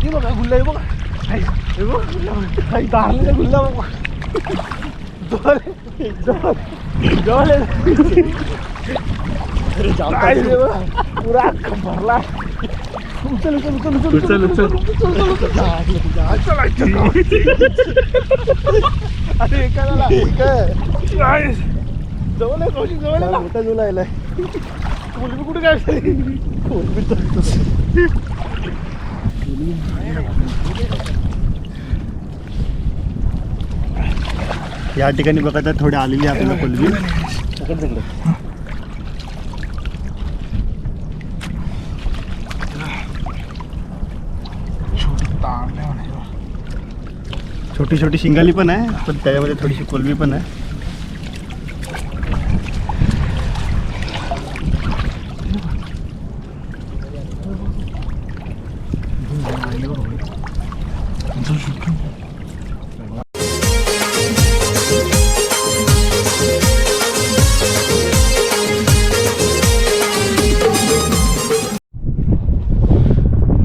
बघा गुल्ला आहे बघा. काही दारले गुल्ला बघा. पुरा भरला. उचल उचल उचल उचल उचल अरे एका झाला जवळ आहे कौशिक जवळ आहे मोठा झुला आलाय. कोलबी कुठे काय कोलबी या ठिकाणी बघा थोडी आलेली आपल्याला कोलबी. छोटी छोटी शिंगाली पण आहे पण त्याच्यामध्ये थोडीशी कोलबी पण आहे.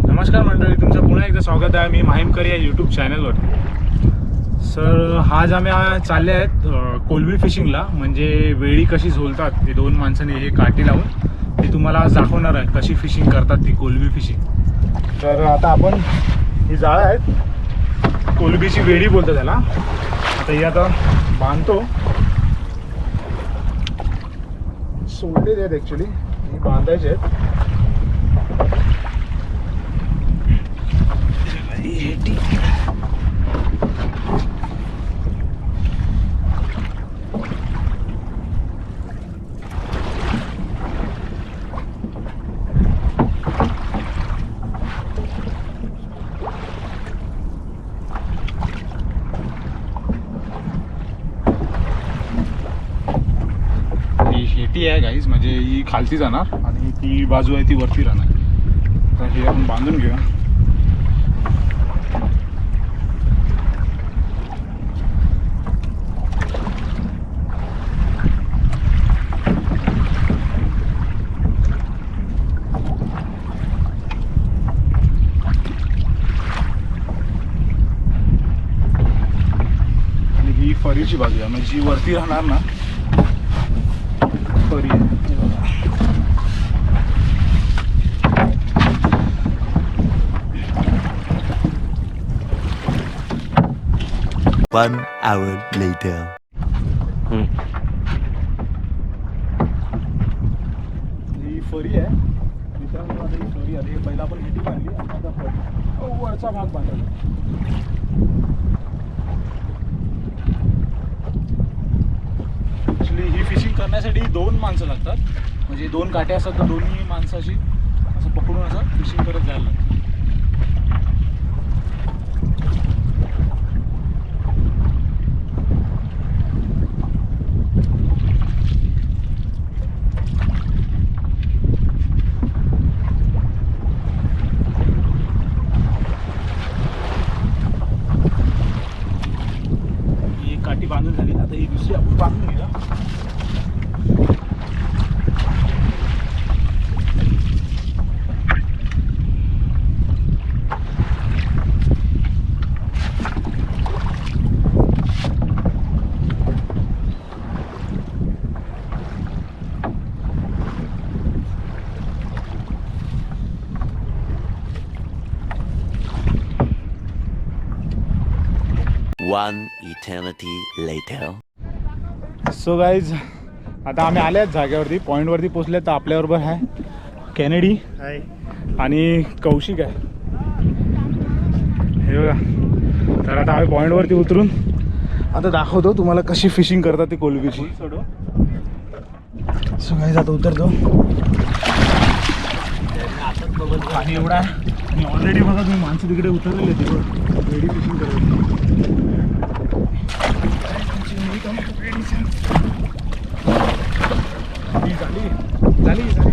नमस्कार मंडळी, तुमचं पुन्हा एकदा स्वागत आहे. मी माहीमकर या यूट्यूब चॅनलवर. सर आज आम्ही चालले आहेत कोलबी फिशिंगला. म्हणजे वेळी कशी झोलतात ते दोन माणसांनी हे काठी लावून ते तुम्हाला आज दाखवणार आहे कशी फिशिंग करतात ती कोलबी फिशिंग. तर आता आपण ही जाळं आहेत, कोलबीची वेळी बोलतो त्याला. आता ही आता बांधतो. सोडलेले आहेत ॲक्च्युली, ही बांधायचे आहेत. शेती आहे गाईज, म्हणजे ही खालती जाणार आणि ती बाजू आहे ती वरती राहणार. तर हे आपण बांधून घेऊया. आणि ही फरीची बाजू आहे, म्हणजे जी वरती राहणार ना फरी. 1 hour later. ही फरी आहे मित्रांनो. आता ही फरी आली. पहिला आपण मिठी बांधली, आता फरी वरचा भाग बांधला. ॲक्च्युली ही फिशिंग करण्यासाठी 2 माणसं लागतात. म्हणजे 2 काठ्या असतात तर दोन्ही माणसाची असं पकडून असं फिशिंग करत जायला लागतं. काठी बांधून झाली. आता ही दुसरी आपण बांधून घेऊया. One eternity later. So guys आता आम्ही आले आहेत जागेवरती, पॉईंटवरती पोचले. तर आपल्याबरोबर आहे केनेडी आणि कौशिक आहे. हे बघा. तर आता आम्ही पॉईंटवरती उतरून आता दाखवतो तुम्हाला कशी फिशिंग करतात ती कोलबीची. सो गाईज आता उतरतो. पाणी एवढा आहे आणि ऑलरेडी बघा तुम्ही माणसं तिकडे उतरलेली आहे तिकडं वेडी फिशिंग करत. झाली झाली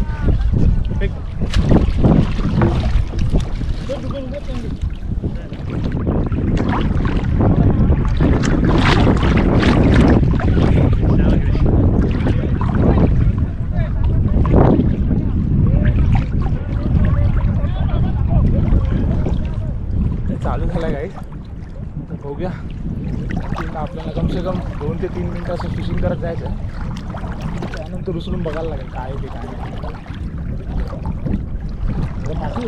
चालू झाला आहे गाईस. आता बघूया आपल्याला कमसे कम 2 ते 3 मिनटं असं फिशिंग करत जायचं आहे. त्यानंतर उचलून बघायला लागेल काय आहे ते काय नाही. मासे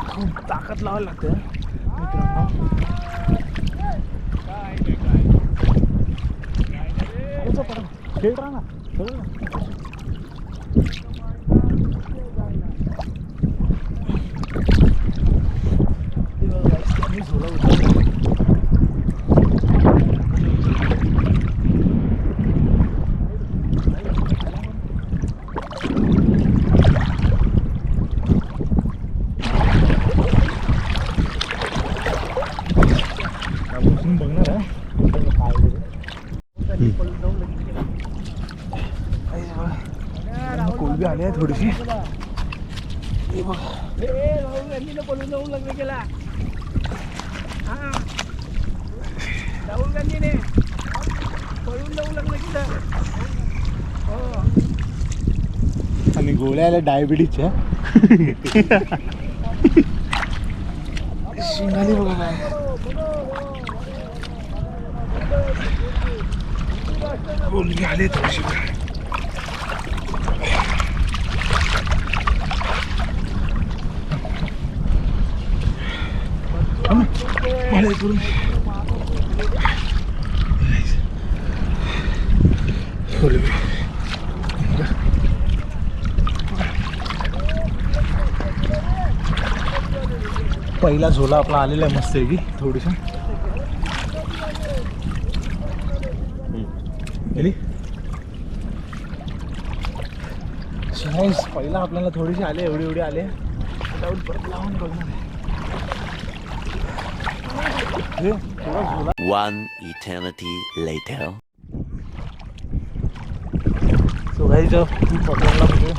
खूप ताकद लावायला लागते मित्रांनो. खेळ राहा ना खेळ ना. मी झोला उचलला. बघणार आहे काय कोलबी आली आहे थोडीशी. हे बघ पळून जाऊन लग्न केला. हा राहुल गांधीने पळून जाऊन लग्न केलं. हो आणि गोळ्या आल्या डायबिटीजच्या. शिंगाली बघा काय कोलबी आली थोडीशी. मला इकडून कोलबी पहिला झोला आपला आलेला आहे मस्त आहे की थोडीसा गेली. पहिला आपल्याला थोडीशी आले एवढी आले. परत लावून बघणार आहे. One eternity later. So guys ती पकडला म्हणजे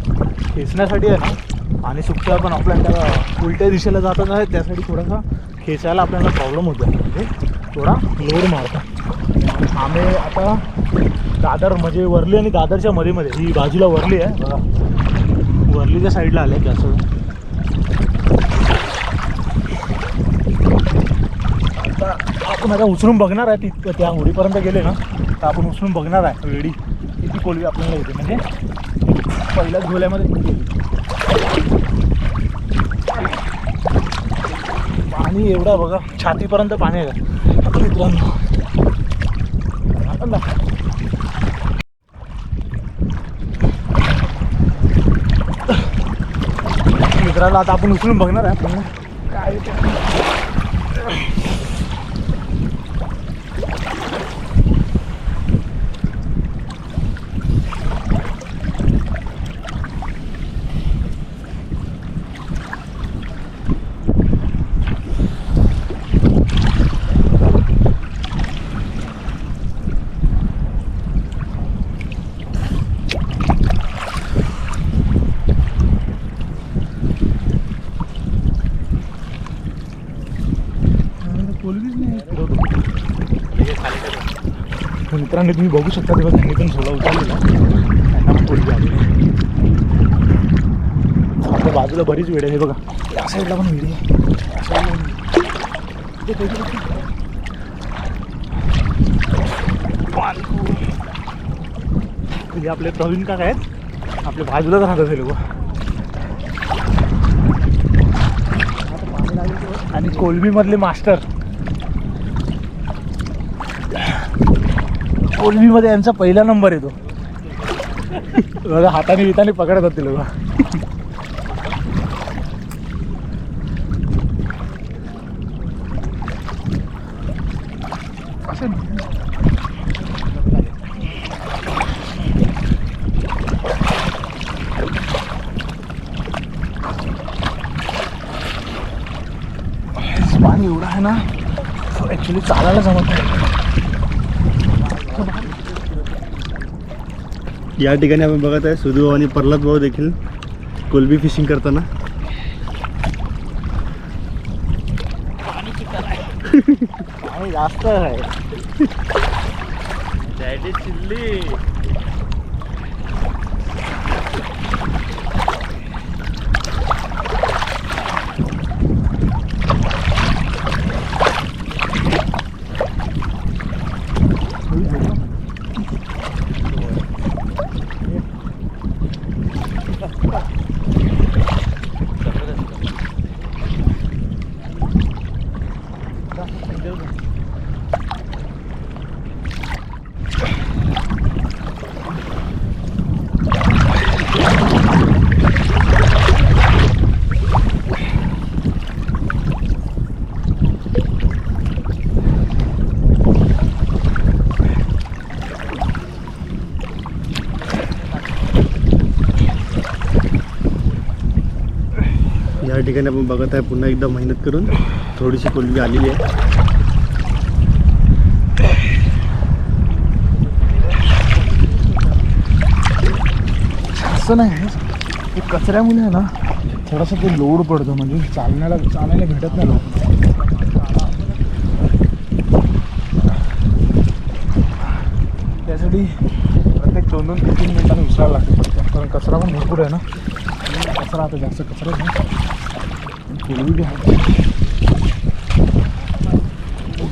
खेचण्यासाठी आहे ना आणि सुट्ट्या पण आपल्याला उलट्या दिशेला जातात आहे त्यासाठी थोडासा खेचायला आपल्याला प्रॉब्लेम होतो म्हणजे थोडा लोड मारतो. आम्ही आता दादर म्हणजे वर्ली आणि दादरच्या मध्ये ही बाजूला वर्ली आहे बघा. वर्लीच्या साईडला आले जास्त. आता आपण आता उचलून बघणार आहे ती त्या होडीपर्यंत गेले ना तर आपण उचलून बघणार आहे वेळी किती कोलबी आपल्याला होते. म्हणजे पहिल्याच झोल्यामध्ये पाणी एवढं बघा छातीपर्यंत पाणी आहे मित्रांनो. मित्राला आता आपण उचलून बघणार आहे काय मित्रांनी तुम्ही बघू शकता तेव्हा त्यांनी पण झोला उचललेला त्यांना पण कोलबी आलेली. आपल्या बाजूला बरीच वेळ आहे बघा. या साईडला पण वेळी आहे. आपले प्रवीण काका आहेत आपल्या बाजूलाच राहत असेल लोक. आणि कोलबी मधले मास्टर कोलबीमध्ये यांचा पहिला नंबर येतो बघा. हाताने विताने पकडत होते लोक. पाणी एवढं आहे ना ॲक्च्युली चालायला जमत नाही. या ठिकाणी आपण बघत आहे सुधू आणि प्रल्हाद भाऊ देखील कोलबी फिशिंग करताना. पाणी जास्त आहे. चिल्ली या ठिकाणी आपण बघत आहे पुन्हा एकदा मेहनत करून थोडीशी कोलबी आलेली आहे. असं नाही ते कचऱ्यामुळे आहे ना थोडासा ते लोड पडतो म्हणजे चालायला भेटत नाही लोक. त्यासाठी प्रत्येक 2-3 मिनिटांनी विसरायला लागते पडतं कारण कचरा पण भरपूर आहे ना. कचरा आता जास्त कचरा आहे ना कोलबी बी आहे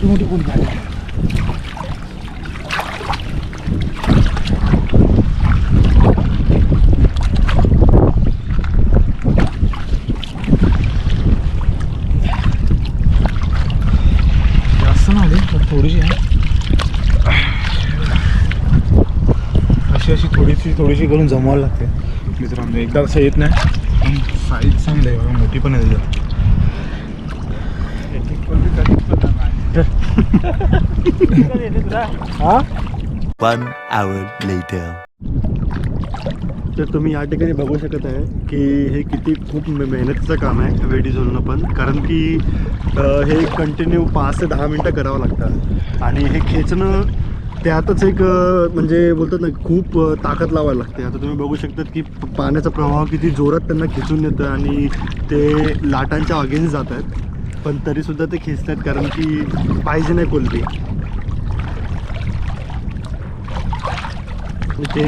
मोठी कोलबी आहे. जास्त ना आली पण थोडीशी आहे अशी थोडीशी करून जमवायला लागते मित्रांनो. एकदा असं येत नाही पण साईज चांगली आहे बघा मोठी पण आहे त्याच्यात. हा 1 hour later. तर तुम्ही या ठिकाणी बघू शकत आहे की हे किती खूप मेहनतीचं काम आहे वेडी झोलणं पण. कारण की हे कंटिन्यू 5 ते 10 मिनटं करावं लागतं आणि हे खेचणं त्यातच एक म्हणजे बोलतात ना खूप ताकद लावायला लागते. आता तुम्ही बघू शकतात की पाण्याचा प्रवाह किती जोरात त्यांना खेचून येतं आणि ते लाटांच्या अगेन्स्ट जात आहेत पण तरीसुद्धा ते खेचतात कारण की पाहिजे नाही कोलबी. ते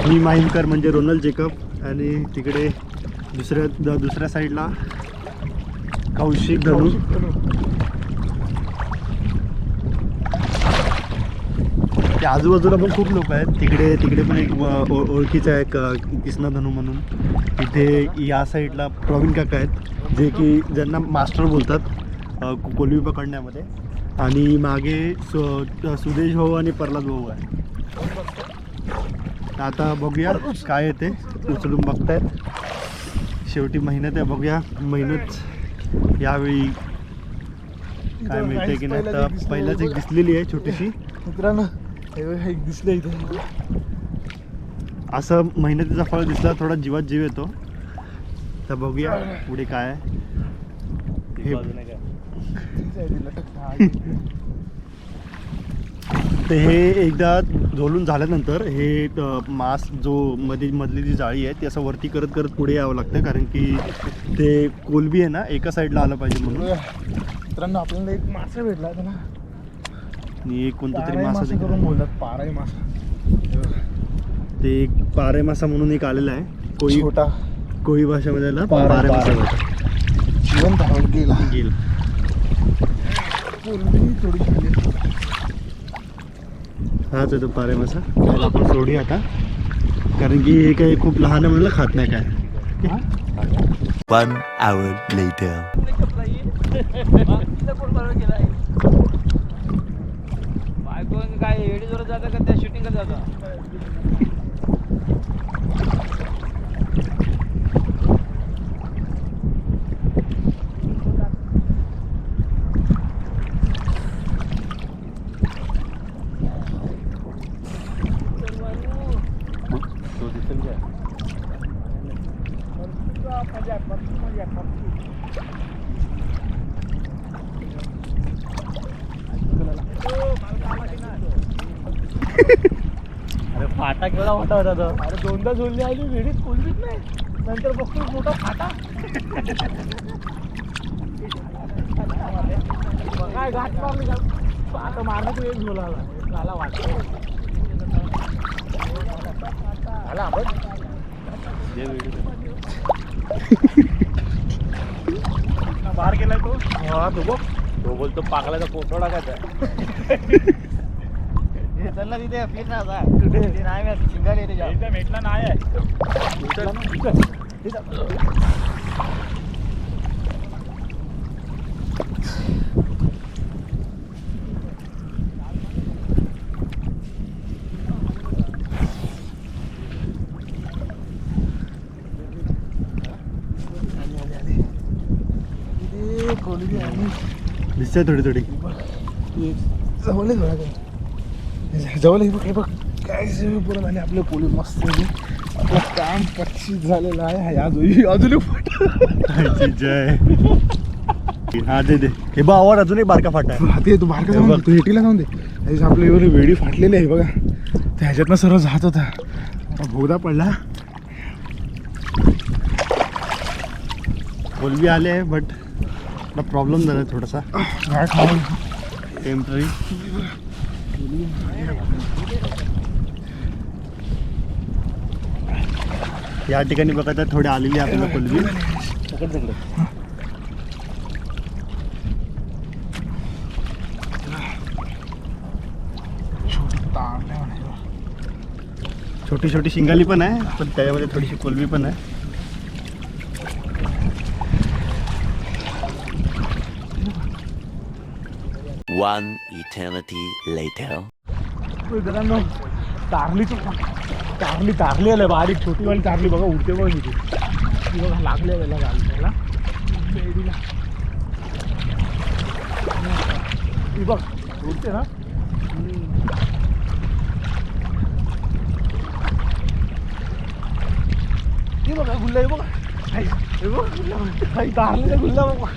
मी माहीमकर म्हणजे रोनल जेकब आणि तिकडे दुसऱ्या साईडला कौशिक धनू. ते आजूबाजूला पण खूप लोक आहेत. तिकडे पण एक ओळखीचं आहे कृष्णा धनू म्हणून. तिथे या साईडला प्रवीण काका आहेत जे की ज्यांना मास्टर बोलतात कोलबी पकडण्यामध्ये. आणि मागे सुदेश भाऊ आणि प्रल्हाद भाऊ आहे. आता बघूया काय येते उचलून बघतायत. शेवटी मेहनत आहे बघूया मेहनत यावेळी काय मिळते की नाही. तर पहिलाच एक दिसलेली आहे छोटीशी मित्रांनो एक दिसलं इथे. असं मेहनतीचा फळ दिसला थोडा जीवात जीव येतो. तर बघूया पुढे काय आहे. हे तर हे एकदा झोलून झाल्यानंतर हे मांस जो मधली जी जाळी आहे ती असं वरती करत करत पुढे यावं लागतं कारण की ते कोलबी आहे ना एका साईडला आलं पाहिजे म्हणून. मित्रांनो आपल्याला एक मासा भेटला होता ना. आणि एक कोणता तरी पाराई मासा मासा करून बोलतात पाराई मासा. ते एक पारे मासा म्हणून एक आलेला आहे छोटा कोळी भाषेमध्ये याला पारे मासा बोलतात. जिवंत हवं गेला गेल कोलबी थोडी खाली. हाच आहे तो पारे मासा. त्याला आपण सोडी आता कारण की हे काही खूप लहान आहे म्हणलं खात नाही काय. 1 hour later. बायकोन काय एडी जोरात जाता का त्या शूटिंग करत जाता. फाटा केवढा मोठा होता तो. अरे दोनदा झोलली आली वेळीच कोलबीच नाही. नंतर बघतो मोठा फाटा. काय घाट मारली का आता मारलं तू एक झोला आला वाटतो. आला आपण बाहेर गेलाय तो. हा तो बघ तो बोलतो पाकलाचा पोटोडा काय चल तिथे फिर ना जा. कुठे? ते नाही मी शिंगाली येते जा. एकदम भेटला नाही आहे. दिसतंय थोडी थोडी. जवळ जवळ हे बघ काय पुरं झाले आपले पोली मस्त झाली. आपलं काम पक्षी झालेलं आहे. अजून जय. हा दे दे. हे बा आवाज अजून एक बारका फाटा आहे. ते तू बाहेर का जाऊन दे, तू हेटीला जाऊन दे. त्याच्यात आपल्या एवढे वेळी फाटलेली आहे बघा. त्या ह्याच्यातनं सर्व जात होता. आता भोगदा पडला. कोलबी आले आहे बट प्रॉब्लेम झाला थोडासा काय खाऊ टेम्पररी. या ठिकाणी बघा तर थोडी आलेली आहे आपल्याला कोलबी. छोटी छोटी शिंगाली पण आहे पण त्याच्यामध्ये थोडीशी कोलबी पण आहे. One eternity later. मित्रांनो तारली आलं बारीक छोटीवाली तारली बघा उडते बघ इथे. ती बघा लागले त्याला त्याला बेडीला. ती बघ उडते ना. ती बघा गुल्ला आहे बघा. हे बघ तारलीचा गुल्ला बघ.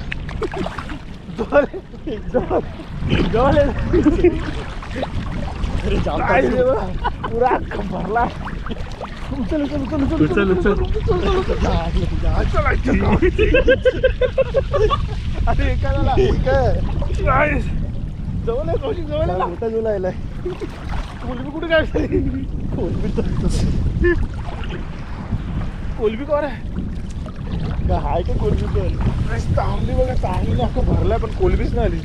पुरा भरला. उचल उचल उचल उचल उचल अरे एका झाला जवळ आहे कौशिक जवळ आहे. मोठा झुला आलाय. कोलबी कुठे काय कोलबी कोण आहे हाय का कोलबी पण तांबली बघा. तांबलीने अख्खं भरलाय पण कोलबीच नाही आली.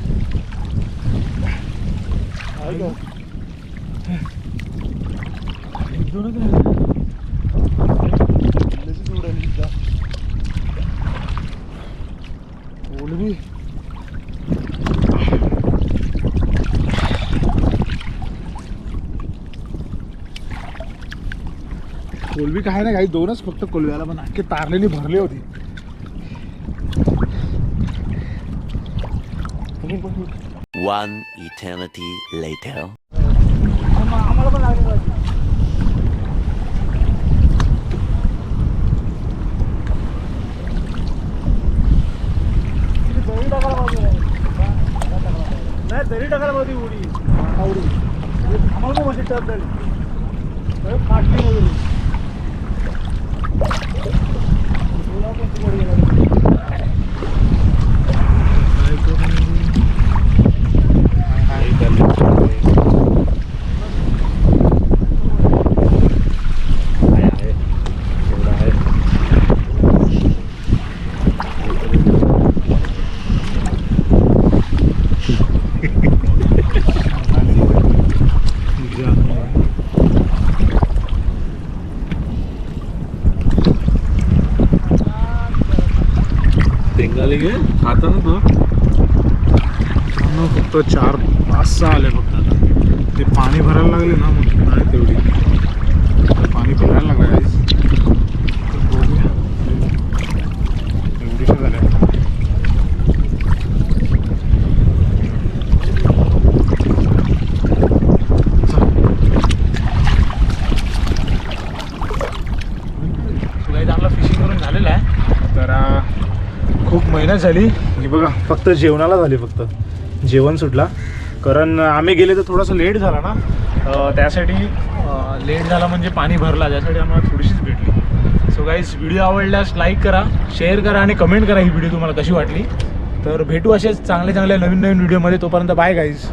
हाय का कोलबी कोलबी काय नाही काही दोनच फक्त कोलब्याला पण अख्खे तारलेली भरली होती. One eternity later. आम्हाला पण लागली पाहिजे. दरी टाकायला पाहिजे नाही. दरी टाकायला पाहिजे उडी आवडी. आम्हाला पण मशी टप झाली फाटली वगैरे. आता ना तो फक्त 4-5 आले फक्त. आता ते पाणी भरायला लागले ना मग नाही तेवढी. पाणी भरायला लागलं गाईस. बघूया एवढीशा झाल्या. चांगलं फिशिंग करून झालेलं आहे. तर खूप मेहनत झाली. ही बघा फक्त जेवणाला झाली. फक्त जेवण सुटला कारण आम्ही गेले तर थोडासा लेट झाला ना. त्यासाठी लेट झाला म्हणजे पाणी भरला, त्यासाठी आम्हाला थोडीशीच भेटली. सो गाईज, व्हिडिओ आवडल्यास लाईक करा, शेअर करा आणि कमेंट करा ही व्हिडिओ तुम्हाला कशी वाटली. तर भेटू असेच चांगल्या नवीन व्हिडिओमध्ये. तोपर्यंत बाय गाईज.